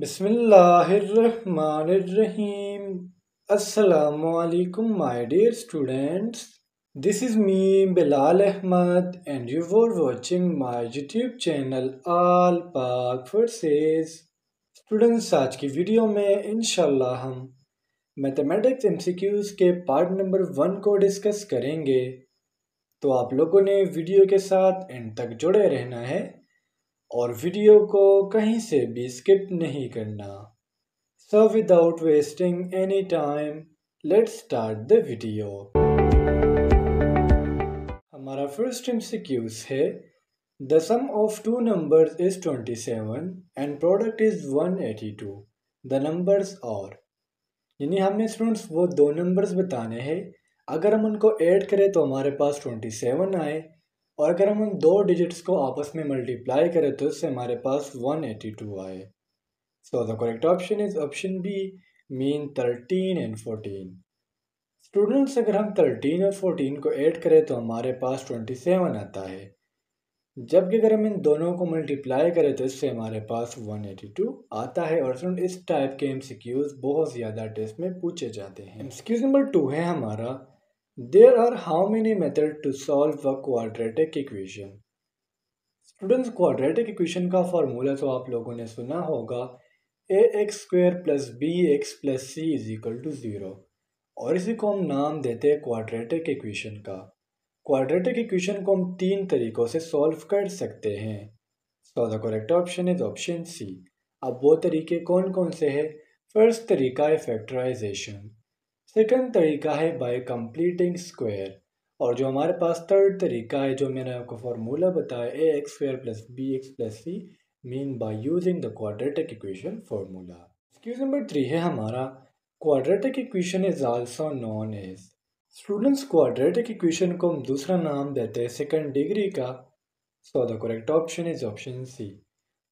Bismillahirrahmanirrahim. Assalamu alaikum, my dear students. This is me, Bilal Ahmad, and you are watching my YouTube channel All Pak Verses. Students, आज की video में इंशाल्लाह हम mathematics MCQs के part number 1 को discuss करेंगे। तो आप लोगों ने वीडियो के साथ एंड तक जुड़े रहना है और वीडियो को कहीं से भी स्किप नहीं करना। So without wasting any time, let's start the video. हमारा फर्स्ट एमसीक्यूज है The sum of two numbers is 27 and product is 182. The numbers are, यानी हमने स्टूडेंट्स वो दो नंबर्स बताने हैं। अगर हम उनको ऐड करें तो हमारे पास 27 आए और अगर हम उन दो डिजिट्स को आपस में मल्टीप्लाई करें तो इससे हमारे पास 182 आए। So the correct option is option B, mean 13 and 14। Students, अगर हम 13 और 14 को ऐड करें तो हमारे पास 27 आता है, जबकि अगर हम इन दोनों को मल्टीप्लाई करें तो इससे हमारे पास 182 आता है। और स्टूडेंट, इस टाइप के एमसीक्यूज बहुत ज़्यादा टेस्ट में पूछे जाते हैं। एमसीक्यूज नंबर 2 है हमारा There are how many methods to solve a quadratic equation? Students, quadratic equation का फार्मूला तो आप लोगों ने सुना होगा, ax² + bx + c = 0, और इसी को हम नाम देते हैं क्वाड्रेटिक इक्वेशन का। क्वाड्रेटिक इक्वेशन को हम तीन तरीक़ों से सॉल्व कर सकते हैं। So the correct option is option C. अब वो तरीके कौन कौन से हैं? फर्स्ट तरीका है फैक्टराइजेशन, सेकंड तरीका है बाय कंप्लीटिंग स्क्वायर, और जो हमारे पास थर्ड तरीका है जो मैंने आपको फार्मूला बताया ax² + bx + c, mean by using the quadratic equation formula. Excuse number 3 है हमारा quadratic equation is also known as. Students, quadratic equation को हम दूसरा नाम देते हैं सेकंड डिग्री का। So the correct option is option C.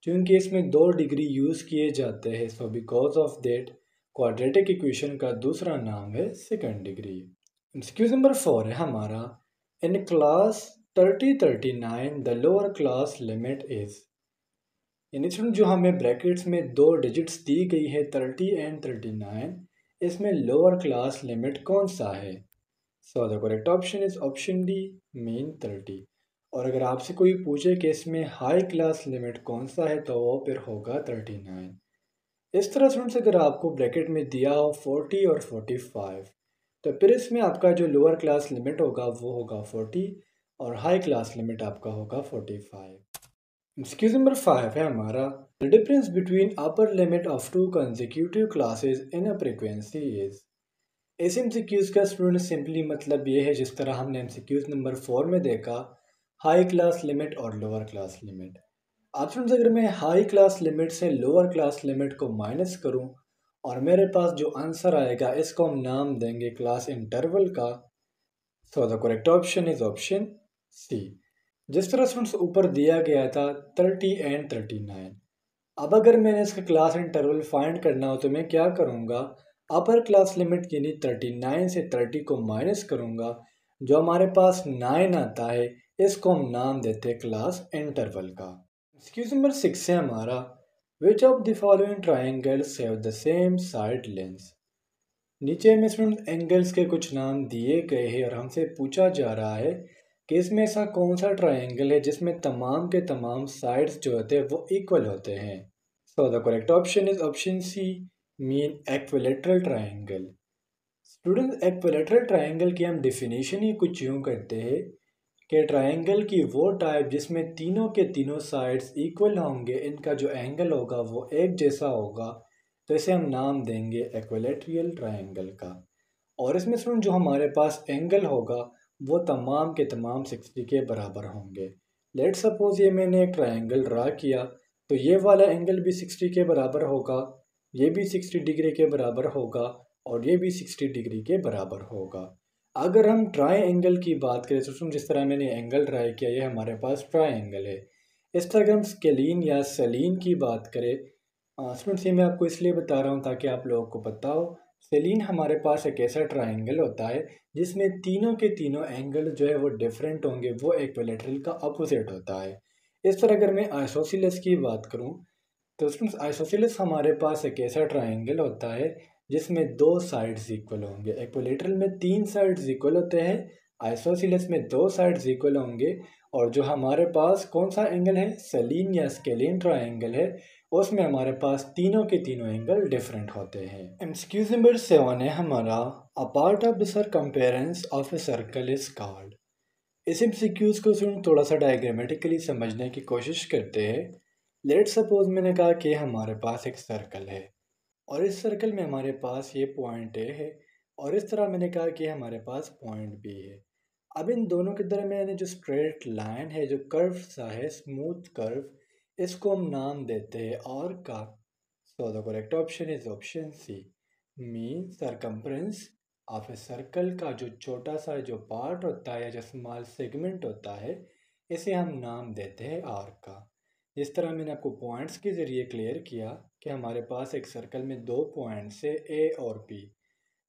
क्योंकि इसमें दो डिग्री यूज़ किए जाते हैं, so because of that quadratic equation का दूसरा नाम है सेकंड डिग्री। एक्सक्यूज नंबर 4 है हमारा in class 3039 the lower class limit is, यानी जो हमें ब्रैकेट्स में दो डिजिट्स दी गई है 30 एंड 39, इसमें लोअर क्लास लिमिट कौन सा है? सो the correct option is option D, mean 30। और अगर आपसे कोई पूछे कि इसमें हाई क्लास लिमिट कौन सा है तो वो फिर होगा 39। इस तरह से अगर आपको ब्रैकेट में दिया हो 40 और 45, तो फिर इसमें आपका जो लोअर क्लास लिमिट होगा वो होगा 40 और हाई क्लास लिमिट आपका होगा 45। एक्सक्यूज नंबर 5 है हमारा the difference between upper limit of to consecutive classes in a frequency is. इस एमसीक्यूज का स्टूडेंट सिंपली मतलब ये है, जिस तरह हमने एमसीक्यूज नंबर 4 में देखा, हाई क्लास लिमिट और लोअर क्लास लिमिट। आप स्टूडेंट्स, अगर मैं हाई क्लास लिमिट से लोअर क्लास लिमिट को माइनस करूं और मेरे पास जो आंसर आएगा इसको हम नाम देंगे क्लास इंटरवल का। So the correct option is option C. जिस तरह स्टूडेंट्स ऊपर दिया गया था 30 एंड 39, अब अगर मैंने इसका क्लास इंटरवल फाइंड करना हो तो मैं क्या करूँगा, अपर क्लास लिमिट यानी 39 से 30 को माइनस करूँगा, जो हमारे पास 9 आता है इसको हम नाम देते हैं क्लास इंटरवल का। एक्सक्यूज नंबर 6 है हमारा which of the following triangles have the same side lens. नीचे में स्टूडेंट एंगल्स के कुछ नाम दिए गए हैं और हमसे पूछा जा रहा है कि इसमें ऐसा कौन सा ट्राइंगल है जिसमें तमाम के तमाम साइड्स जो होते हैं वो इक्वल होते हैं। So the correct option is option C, mean equilateral triangle. Student, equilateral triangle की हम डेफिनेशन ही कुछ यूँ करते हैं कि ट्राइंगल की वो टाइप जिसमें तीनों के तीनों साइड्स इक्वल होंगे, इनका जो एंगल होगा वो एक जैसा होगा, तो इसे हम नाम देंगे इक्विलैटरल ट्राइंगल का। और इसमें स्टूडेंट जो हमारे पास एंगल होगा वो तमाम के तमाम 60 के बराबर होंगे। लेट सपोज ये मैंने एक ट्राइंगल ड्रा किया तो ये वाला एंगल भी 60 के बराबर होगा, ये भी 60 डिग्री के बराबर होगा और ये भी 60 डिग्री के बराबर होगा। अगर हम ट्राई एंगल की बात करें तो जिस तरह मैंने एंगल ड्राई किया ये हमारे पास ट्राई एंगल है। इस तरह अगर हम स्केलीन या सेलीन की बात करें, स्टूडेंट्स ये मैं आपको इसलिए बता रहा हूँ ताकि आप लोगों को पता हो, सेलीन हमारे पास एक ऐसा ट्राइंगल होता है जिसमें तीनों के तीनों एंगल जो है वो डिफरेंट होंगे, वो इक्विलैटरल का अपोजिट होता है। इस तरह अगर मैं आइसोसेलेस की बात करूँ तो स्टूडेंट्स आइसोसेलेस हमारे पास एक ऐसा ट्राइंगल होता है जिसमें दो साइड्स इक्वल होंगे। इक्विलैटरल में तीन साइड्स इक्वल होते हैं, आइसोसेलेस में दो साइड्स इक्वल होंगे। और जो हमारे पास कौन सा एंगल है, सेलीन या स्केलीन ट्राइंगल है, उसमें हमारे पास तीनों के तीनों एंगल डिफरेंट होते हैं। एमसीक्यूज नंबर 7 है हमारा, a part of the circumference of a circle is called. इस एमसीक्यूज को थोड़ा सा डायग्रामेटिकली समझने की कोशिश करते हैं। लेट सपोज मैंने कहा कि हमारे पास एक सर्कल है और इस सर्कल में हमारे पास ये पॉइंट ए है और इस तरह मैंने कहा कि हमारे पास पॉइंट बी है। अब इन दोनों के दरमियान जो स्ट्रेट लाइन है, जो कर्व सा है, स्मूथ कर्व, इसको हम नाम देते हैं आर का। So the correct option is option C, mean circumference of a circle का जो छोटा सा जो पार्ट होता है या जो स्मॉल सेगमेंट होता है, इसे हम नाम देते हैं आर का। जिस तरह मैंने आपको पॉइंट्स के ज़रिए क्लियर किया कि हमारे पास एक सर्कल में दो पॉइंट्स है ए और बी,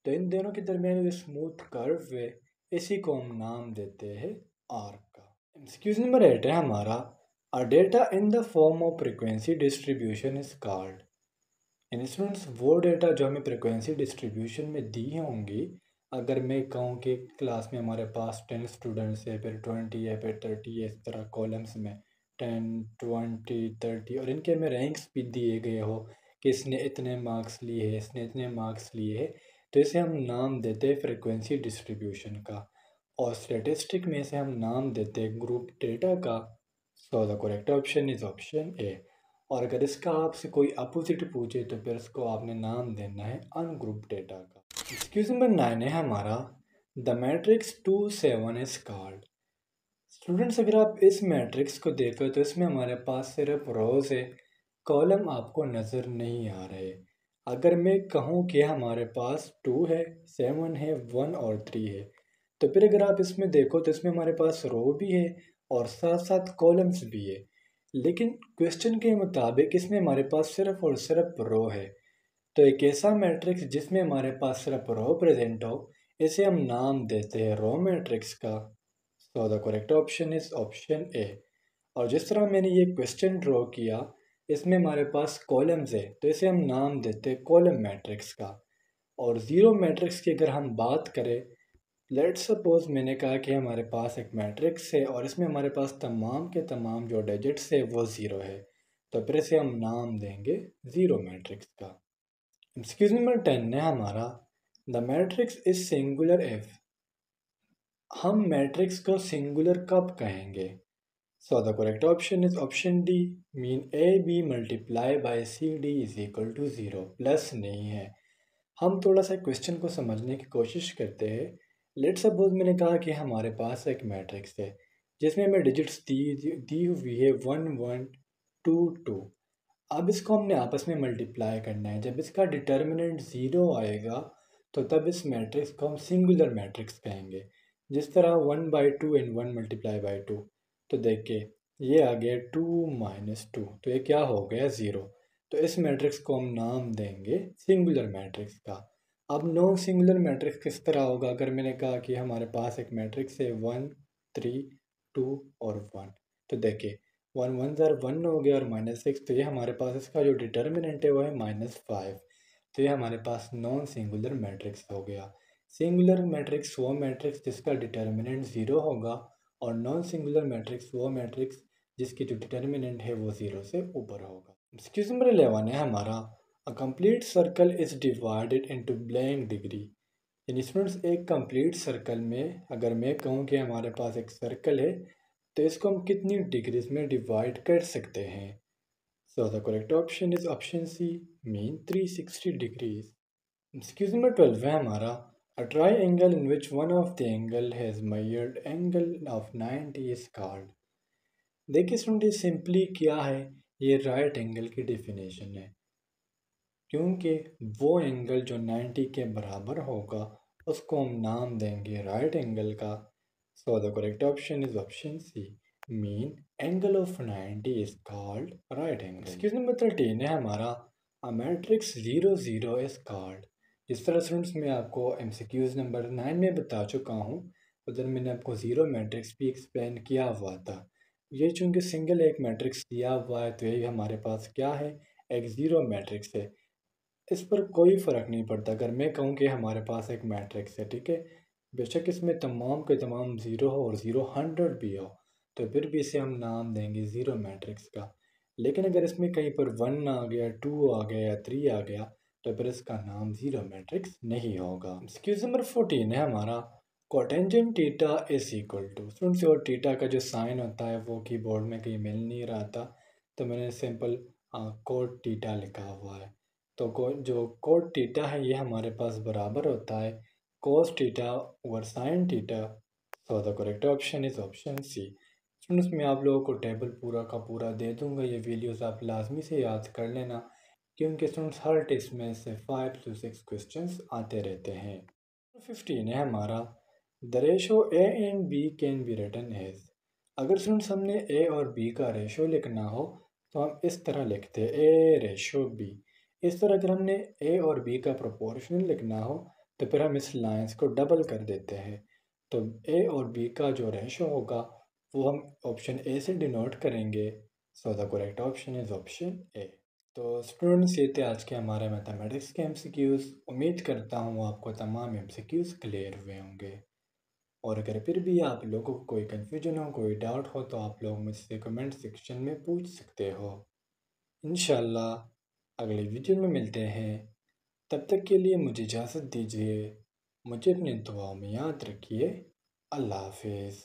तो इन दोनों के दरमियान जो स्मूथ कर्व है, इसी को हम नाम देते हैं आर्क का। एमसीक्यूज नंबर 8 है हमारा, a data in the form of frequency distribution is called. In students वो डेटा जो हमें फ्रीक्वेंसी डिस्ट्रीब्यूशन में दी होंगी, अगर मैं कहूँ कि क्लास में हमारे पास 10 स्टूडेंट्स है, फिर 20 है, फिर 30 है, इस तरह कॉलम्स में 10, 20, 30 और इनके हमें रैंक्स भी दिए गए हो कि इसने इतने मार्क्स लिए हैं, इसने इतने मार्क्स लिए हैं, तो इसे हम नाम देते हैं फ्रीक्वेंसी डिस्ट्रीब्यूशन का। और स्टैटिस्टिक में इसे हम नाम देते हैं ग्रुप डेटा का। So the correct option is option A. और अगर इसका आपसे कोई अपोजिट पूछे तो फिर इसको आपने नाम देना है अनग्रुप डेटा का। एक्सक्यूज नंबर 9 है हमारा, the matrix 2 7 is called. Students अगर आप इस मैट्रिक्स को देखो तो इसमें हमारे पास सिर्फ रोज है, कॉलम आपको नज़र नहीं आ रहे। अगर मैं कहूँ कि हमारे पास 2 है, 7 है, 1 और 3 है, तो फिर अगर आप इसमें देखो तो इसमें हमारे पास रो भी है और साथ साथ कॉलम्स भी है। लेकिन क्वेश्चन के मुताबिक इसमें हमारे पास सिर्फ और सिर्फ रो है। तो एक ऐसा मैट्रिक्स जिसमें हमारे पास सिर्फ रो प्रेजेंट हो, इसे हम नाम देते हैं रो मैट्रिक्स का। So the correct option is option A. और जिस तरह मैंने ये क्वेश्चन ड्रॉ किया, इसमें हमारे पास कॉलम्स है तो इसे हम नाम देते हैं कॉलम मैट्रिक्स का। और ज़ीरो मैट्रिक्स की अगर हम बात करें, लेट्स सपोज मैंने कहा कि हमारे पास एक मैट्रिक्स है और इसमें हमारे पास तमाम के तमाम जो डिजिट्स है वो ज़ीरो है, तो फिर इसे हम नाम देंगे ज़ीरो मैट्रिक्स का। एक्सक्यूज नंबर 10 है हमारा, the matrix is singular if. हम मैट्रिक्स को सिंगुलर कब कहेंगे? So the correct option is option D, mean A B multiply by C D is equal to zero. Plus नहीं है। हम थोड़ा सा क्वेश्चन को समझने की कोशिश करते हैं। लेट सपोज मैंने कहा कि हमारे पास एक मैट्रिक्स है जिसमें हमें डिजिट्स दी हुई है 1 1 2 2। अब इसको हमने आपस में मल्टीप्लाई करना है। जब इसका डिटर्मिनेंट ज़ीरो आएगा तो तब इस मैट्रिक्स को हम सिंगुलर मैट्रिक्स कहेंगे। जिस तरह 1/2 एंड 1 मल्टीप्लाई बाई 2, तो देखिए ये आ गया 2 - 2, तो ये क्या हो गया ज़ीरो। तो इस मैट्रिक्स को हम नाम देंगे सिंगुलर मैट्रिक्स का। अब नॉन सिंगुलर मैट्रिक्स किस तरह होगा? अगर मैंने कहा कि हमारे पास एक मैट्रिक्स है 1 3 2 और 1, तो देखिए 1 1 ज़र 1 हो गया और -6, तो ये हमारे पास इसका जो डिटर्मिनेंट है वो है -5। तो ये हमारे पास नॉन सिंगुलर मैट्रिक्स हो गया। सिंगुलर मैट्रिक्स वो मैट्रिक्स जिसका डिटर्मिनेंट ज़ीरो होगा और नॉन सिंगुलर मैट्रिक्स वो मैट्रिक्स जिसकी जो डिटर्मिनेंट है वो ज़ीरो से ऊपर होगा। एक्सक्यूज नंबर 11 है हमारा, a complete circle is divided into blank degree. यानी स्टूडेंट्स एक कंप्लीट सर्कल में अगर मैं कहूँ कि हमारे पास एक सर्कल है तो इसको हम कितनी डिग्रीज में डिवाइड कर सकते हैं? So the correct option is option C, mean 360 degrees. एक्सक्यूज नंबर 12 है हमारा, a triangle in which one of the angle has measured angle of 90 is called. देखिए स्टूडेंट ये सिंपली क्या है, ये राइट एंगल की डेफिनेशन है, क्योंकि वो एंगल जो 90 के बराबर होगा उसको हम नाम देंगे राइट एंगल का। So the correct option is option C, mean angle of 90 is called right angle. Excuse number 13 है हमारा, अ मैट्रिक्स 0 0 इज कॉल्ड। जिस तरह स्टूडेंट्स मैं आपको एमसीक्यूज नंबर 9 में बता चुका हूँ, उधर मैंने आपको ज़ीरो मैट्रिक्स भी एक्सप्लेन किया हुआ था। ये चूँकि सिंगल एक मैट्रिक्स दिया हुआ है तो ये हमारे पास क्या है, एक ज़ीरो मैट्रिक्स है। इस पर कोई फ़र्क नहीं पड़ता अगर मैं कहूँ कि हमारे पास एक मैट्रिक्स है, ठीक है, बेशक इसमें तमाम के तमाम ज़ीरो हो और ज़ीरो 100 भी हो, तो फिर भी इसे हम नाम देंगे ज़ीरो मैट्रिक्स का। लेकिन अगर इसमें कहीं पर 1 आ गया, 2 आ गया या 3 आ गया, तो फिर इसका नाम ज़ीरो मैट्रिक्स नहीं होगा। एक्सक्यूज नंबर 14 है हमारा, cotangent theta is equal to. Students, और थीटा का जो साइन होता है वो कीबोर्ड में कहीं मिल नहीं रहा था, तो मैंने सिंपल कोट थीटा लिखा हुआ है। तो जो कोट थीटा है ये हमारे पास बराबर होता है cos theta over sine theta. So the correct option is option C. Students, मैं आप लोगों को टेबल पूरा का पूरा दे दूंगा, ये वैल्यूज़ आप लाजमी से याद कर लेना, क्योंकि स्टूडेंट्स हर टेस्ट में से 5 to 6 क्वेश्चंस आते रहते हैं। 15 है हमारा, the ratio A and B can be written as. अगर स्टूडेंट्स हमने ए और बी का रेशो लिखना हो तो हम इस तरह लिखते हैं ए रेशो बी। इस तरह अगर हमने ए और बी का प्रोपोर्शनल लिखना हो तो फिर हम इस लाइंस को डबल कर देते हैं। तो ए और बी का जो रेशो होगा वो हम ऑप्शन ए से डिनोट करेंगे। सो the correct option is option A. तो स्टूडेंट्स, ये थे आज के हमारे मैथमेटिक्स के एमसीक्यूज़। उम्मीद करता हूँ आपको तमाम एमसीक्यूज़ क्लियर हुए होंगे। और अगर फिर भी आप लोगों को कोई कन्फ्यूजन हो, कोई डाउट हो, तो आप लोग मुझसे कमेंट सेक्शन में पूछ सकते हो। इंशाल्लाह अगली वीडियो में मिलते हैं। तब तक के लिए मुझे इजाज़त दीजिए। मुझे अपनी दुआओं में याद रखिए। अल्लाह हाफिज़।